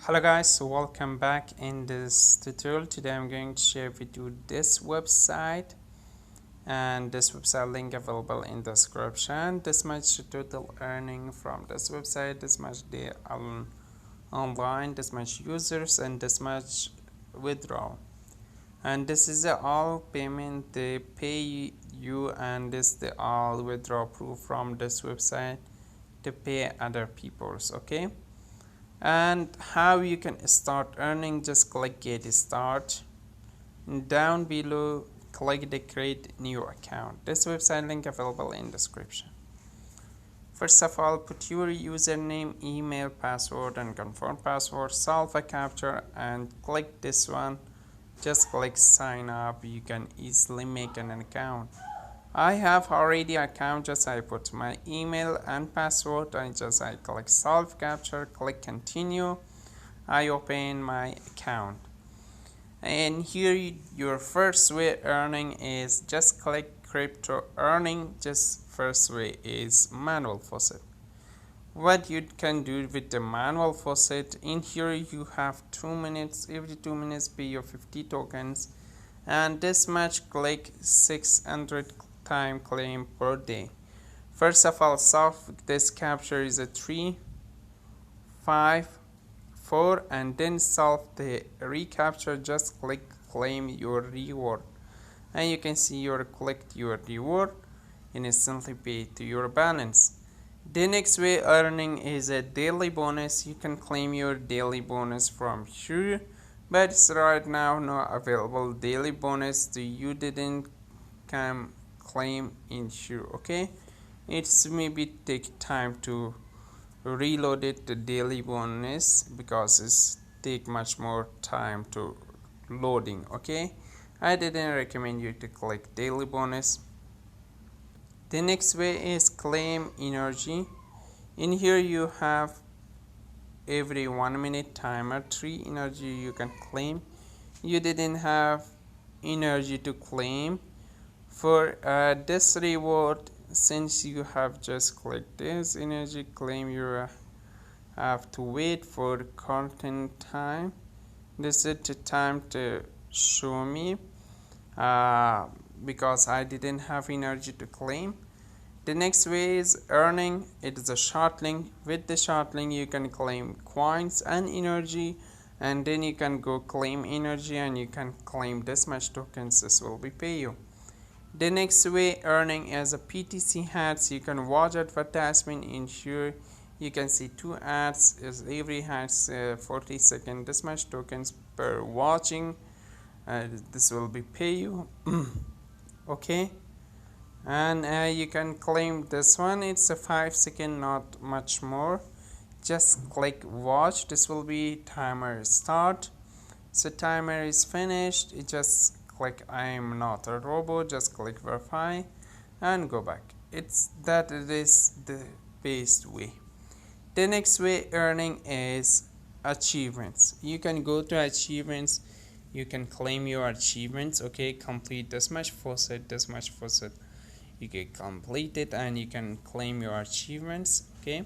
Hello guys, so welcome back. In this tutorial today I'm going to share with you this website, and this website link available in the description. This much total earning from this website, this much they online, this much users, and this much withdrawal. And this is the all payment they pay you, and this the all withdraw proof from this website to pay other people's. Okay, and how you can start earning, just click get start. Down below click the create new account. This website link available in description. First of all, put your username, email, password, and confirm password, solve a captcha, and click this one. Just click sign up. You can easily make an account. I have already account. Just I put my email and password, and just I click solve captcha, click continue. I open my account, and here your first way earning is just click crypto earning. Just first way is manual faucet. What you can do with the manual faucet, in here you have 2 minutes. Every 2 minutes pay your 50 tokens, and this much click 600 time claim per day. First of all, solve this captcha is a 3 5 4, and then solve the recaptcha. Just click claim your reward, and you can see you collect your reward and instantly pay to your balance. The next way earning is a daily bonus. You can claim your daily bonus from here, but it's right now not available daily bonus. You didn't come claim in here. Okay, it's maybe take time to reload it the daily bonus because it's take much more time to loading. Okay, I didn't recommend you to click daily bonus. The next way is claim energy. In here you have every 1 minute timer, 3 energy you can claim. You didn't have energy to claim for this reward. Since you have just clicked this energy claim, you have to wait for content time. This is the time to show me because I didn't have energy to claim. The next way is earning. It is a short link. With the short link you can claim coins and energy, and then you can go claim energy and you can claim this much tokens. This will be pay you. The next way earning is a PTC ads. You can watch advertisement in here. You can see 2 ads is every ads 40 seconds. This much tokens per watching. This will be pay you. Okay, and you can claim this one. It's a 5 second, not much more. Just click watch. This will be timer start. So timer is finished. It just click I am not a robot. Just click verify and go back. It's that it is the best way. The next way earning is achievements. You can go to achievements. You can claim your achievements. Okay, complete this much faucet, this much faucet. You can complete it and you can claim your achievements. Okay,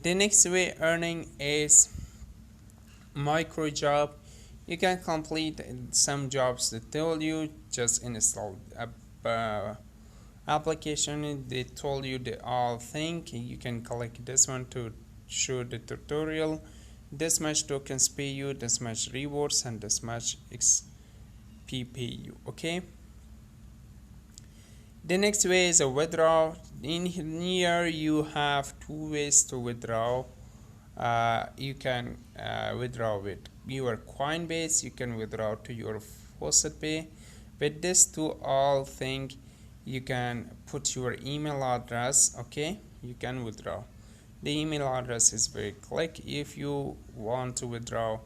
the next way earning is micro job. You can complete some jobs that told you. Just install a application. They told you the all thing. You can click this one to show the tutorial. This much tokens pay you, this much rewards, and this much XP pay you. Okay, the next way is a withdrawal. In here you have 2 ways to withdraw. You can withdraw with your Coinbase. You can withdraw to your faucet pay. With this two all thing, you can put your email address. Okay, you can withdraw. The email address is very quick. If you want to withdraw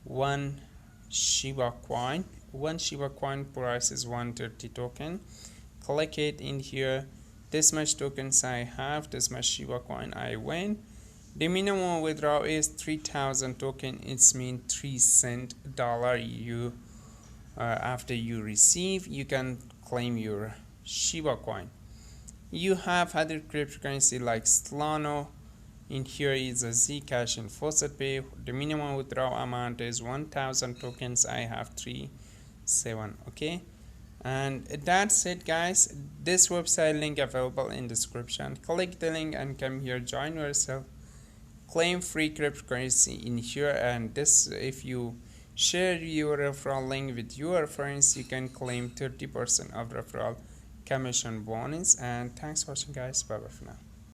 1 Shiba coin, 1 Shiba coin price is 130 token. Click it in here. This much tokens I have, this much Shiba coin I win. The minimum withdrawal is 3000 token. It's mean 3 cent dollar. You after you receive, you can claim your Shiba coin. You have other cryptocurrency like Solana. In here is a Zcash and faucet pay. The minimum withdrawal amount is 1000 tokens. I have 37. Okay, and that's it guys. This website link available in description. Click the link and come here, join yourself, claim free cryptocurrency in here. And this, if you share your referral link with your friends, you can claim 30% of referral commission bonus. And thanks for watching guys. Bye bye for now.